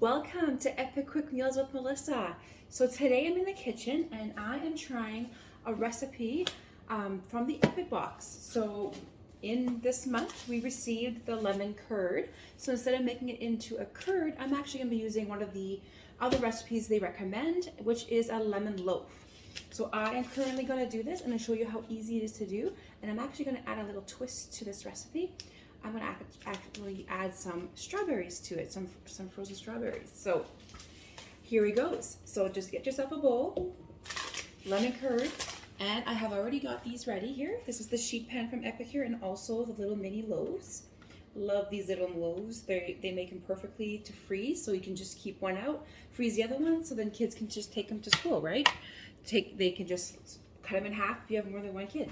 Welcome to Epic Quick Meals with Melissa. So today I'm in the kitchen and I am trying a recipe from the Epic box. So in this month we received the lemon curd. So instead of making it into a curd, I'm actually going to be using one of the other recipes they recommend, which is a lemon loaf. So I am currently going to do this and I'll show you how easy it is to do. And I'm actually going to add a little twist to this recipe. I'm going to actually add some strawberries to it, some frozen strawberries. So here he goes. So just get yourself a bowl, lemon curd, and I have already got these ready here. This is the sheet pan from Epic here, and also the little mini loaves. Love these little loaves. They make them perfectly to freeze, so you can just keep one out, freeze the other one, so then kids can just take them to school, right? They can just cut them in half if you have more than one kid.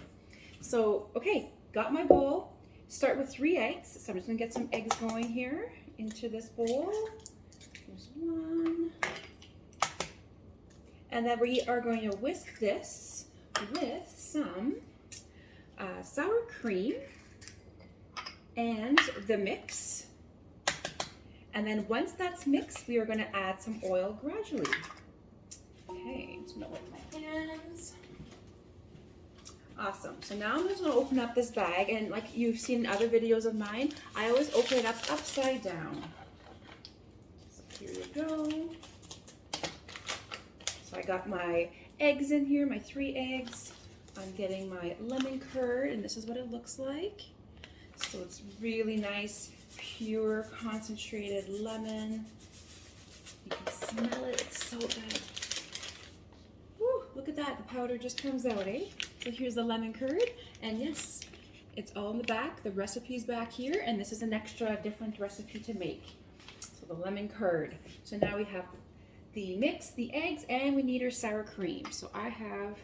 So, okay, got my bowl. Start with 3 eggs. So I'm just gonna get some eggs going here into this bowl. There's one. And then we are going to whisk this with some sour cream and the mix. And then once that's mixed, we are gonna add some oil gradually. Okay, I'm just gonna wipe my hands. Awesome. So now I'm just going to open up this bag, and like you've seen in other videos of mine, I always open it up upside down. So here you go. So I got my eggs in here, my 3 eggs. I'm getting my lemon curd, and this is what it looks like. So it's really nice, pure, concentrated lemon. You can smell it. It's so good. Woo, look at that. The powder just comes out, eh? So here's the lemon curd, and yes, it's all in the back. The recipe's back here, and this is an extra different recipe to make. So the lemon curd. So now we have the mix, the eggs, and we need our sour cream. So I'm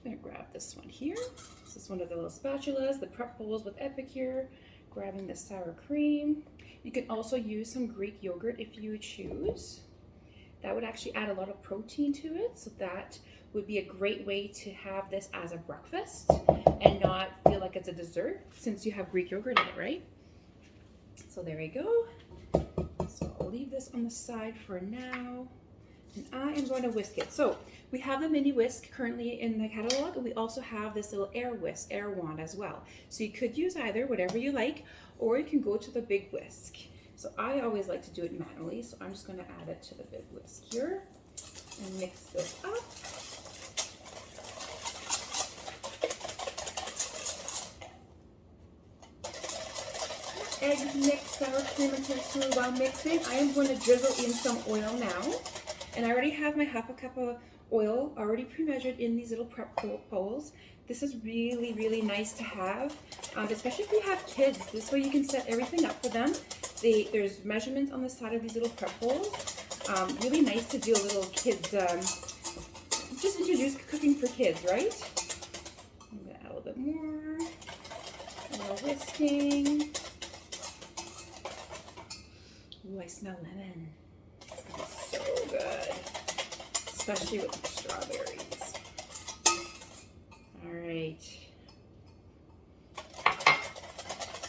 gonna grab this one here. This is one of the little spatulas, the prep bowls with Epic here. Grabbing the sour cream. You can also use some Greek yogurt if you choose. That would actually add a lot of protein to it, so that would be a great way to have this as a breakfast and not feel like it's a dessert since you have Greek yogurt in it, right? So there you go. So I'll leave this on the side for now, and I am going to whisk it. So we have the mini whisk currently in the catalog, and we also have this little air wand as well. So you could use either, whatever you like, or you can go to the big whisk. So I always like to do it manually, so I'm just going to add it to the big whisk here and mix this up. Eggs mixed, sour cream until smooth. While mixing, I am going to drizzle in some oil now. And I already have my ½ cup of oil already pre-measured in these little prep bowls. This is really, really nice to have, especially if you have kids. This way you can set everything up for them. There's measurements on the side of these little prep bowls. Really nice to do a little kids, just introduce cooking for kids, right? I'm gonna add a little bit more. More whisking. Ooh, I smell lemon. It's so good, especially with the strawberries. All right.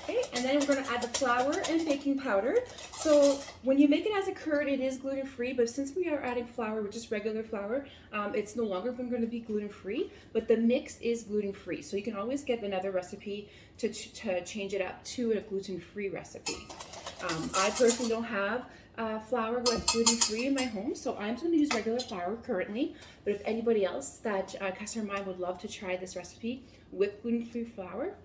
Okay, and then we're going to add the flour and baking powder. So when you make it as a curd, it is gluten-free, but since we are adding flour, with just regular flour, it's no longer going to be gluten-free, but the mix is gluten-free. So you can always get another recipe to change it up to a gluten-free recipe. I personally don't have flour with gluten-free in my home, so I'm just going to use regular flour currently. But if anybody else that customer of mine would love to try this recipe with gluten-free flour,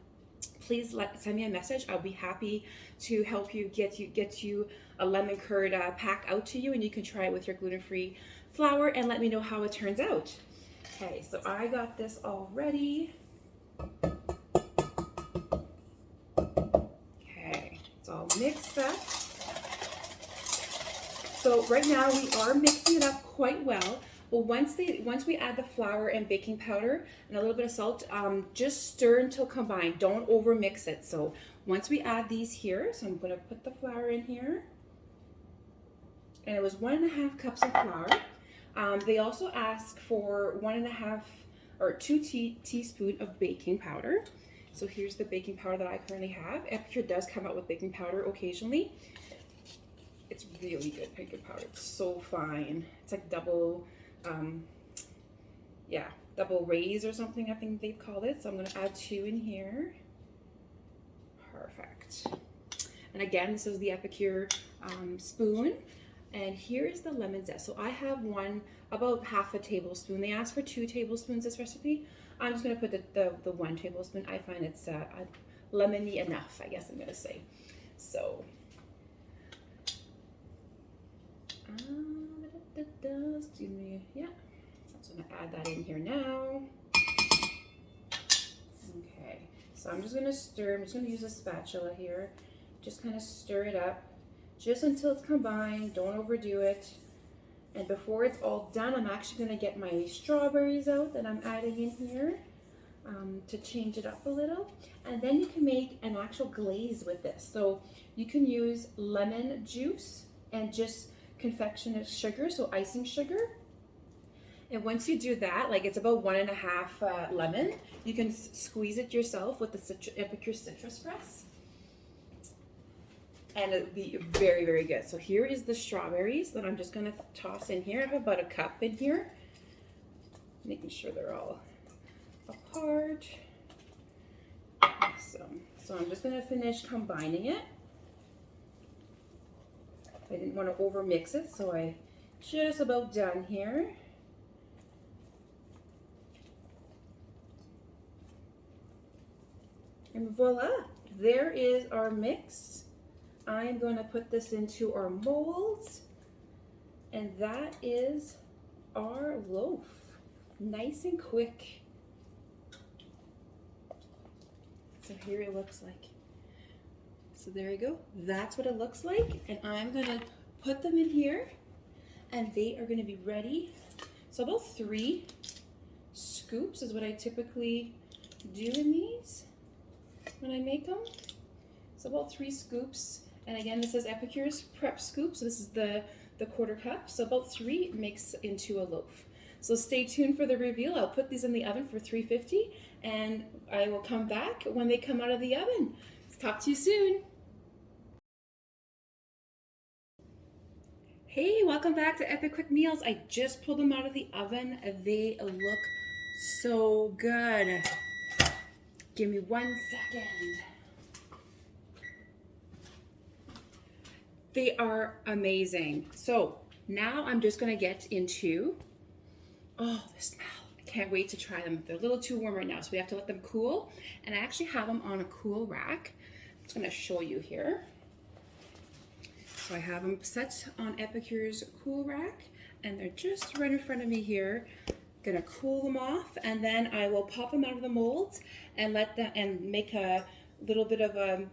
please send me a message. I'll be happy to help you get you a lemon curd pack out to you, and you can try it with your gluten-free flour and let me know how it turns out. Okay, so I got this all ready. It's all mixed up. So right now we are mixing it up quite well. But once we add the flour and baking powder and a little bit of salt, just stir until combined. Don't over mix it. So once we add these here, so I'm going to put the flour in here. And it was 1½ cups of flour. They also ask for 1½ or 2 teaspoons of baking powder. So here's the baking powder that I currently have. Epicure does come out with baking powder occasionally. It's really good pumpkin powder. It's so fine. It's like double, yeah, double raise or something, I think they've called it. So I'm gonna add 2 in here. Perfect. And again, this is the Epicure spoon. And here is the lemon zest. So I have one, about half a tablespoon. They asked for 2 tablespoons this recipe. I'm just gonna put the 1 tablespoon. I find it's lemony enough, I guess I'm gonna say. So, excuse me, yeah. So I'm just gonna add that in here now. Okay, so I'm just gonna stir. I'm just gonna use a spatula here. Just kind of stir it up just until it's combined. Don't overdo it. And before it's all done, I'm actually gonna get my strawberries out that I'm adding in here to change it up a little. And then you can make an actual glaze with this. So you can use lemon juice and just confectionate sugar, so icing sugar. And once you do that, like it's about 1.5 lemon, you can squeeze it yourself with the Epicure citrus press. And it'll be very, very good. So here is the strawberries that I'm just gonna toss in here. I have about 1 cup in here, making sure they're all apart. Awesome. So I'm just gonna finish combining it. I didn't want to over mix it, so I just about done here. And voila, there is our mix. I'm going to put this into our molds, and that is our loaf. Nice and quick. So here it looks like. So there you go. That's what it looks like. And I'm going to put them in here, and they are going to be ready. So about 3 scoops is what I typically do in these when I make them. So about 3 scoops. And again, this is Epicure's prep scoop. So this is the 1/4 cup. So about 3 mix into a loaf. So stay tuned for the reveal. I'll put these in the oven for 350, and I will come back when they come out of the oven. Talk to you soon. Hey, welcome back to Epic Quick Meals. I just pulled them out of the oven. They look so good. Give me 1 second. They are amazing. So now I'm just gonna get into, oh, the smell. I can't wait to try them. They're a little too warm right now, so we have to let them cool. And I actually have them on a cool rack. I'm just gonna show you here. So I have them set on Epicure's cool rack, and they're just right in front of me here. Gonna cool them off, and then I will pop them out of the molds and let them and make a little bit of a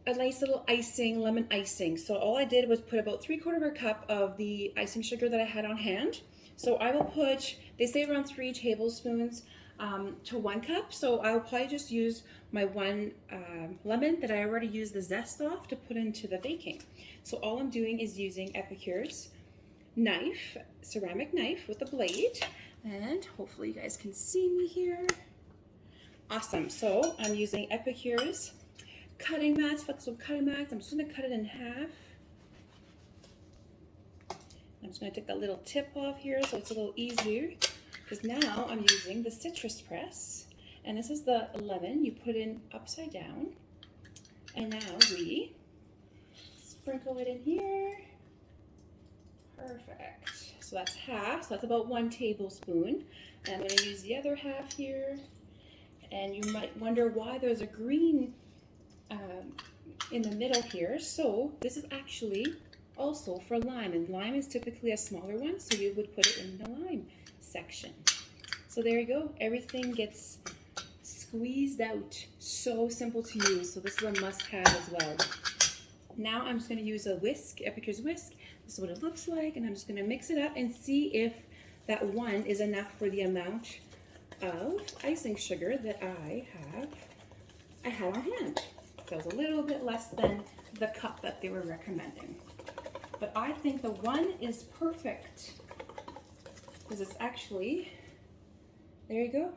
nice little icing, lemon icing. So all I did was put about 3/4 cup of the icing sugar that I had on hand. So I will put, they say around 3 tablespoons to 1 cup. So I will probably just use my 1 lemon that I already used the zest off to put into the baking. So all I'm doing is using Epicure's knife, ceramic knife with a blade, and hopefully you guys can see me here. Awesome. So I'm using Epicure's cutting mats, flexible cutting mats. I'm just going to cut it in half. I'm just going to take a little tip off here so it's a little easier, because now I'm using the citrus press, and this is the lemon you put in upside down, and now we sprinkle it in here. Perfect. So that's half, so that's about 1 tablespoon. And I'm going to use the other half here, and you might wonder why there's a green in the middle here. So this is actually also for lime, and lime is typically a smaller one, so you would put it in the lime section. So there you go. Everything gets squeezed out. So simple to use. So this is a must-have as well. Now I'm just going to use a whisk, Epicure's whisk. This is what it looks like, and I'm just going to mix it up and see if that 1 is enough for the amount of icing sugar that I had on hand. So it was a little bit less than the cup that they were recommending. But I think the 1 is perfect, because it's actually, there you go.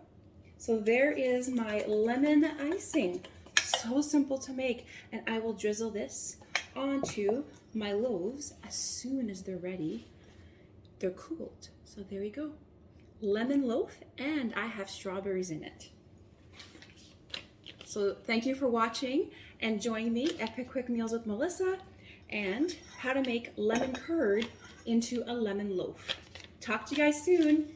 So there is my lemon icing. So simple to make. And I will drizzle this onto my loaves as soon as they're ready. They're cooled. So there we go. Lemon loaf, and I have strawberries in it. So thank you for watching and join me at Quick Meals with Melissa and how to make lemon curd into a lemon loaf. Talk to you guys soon.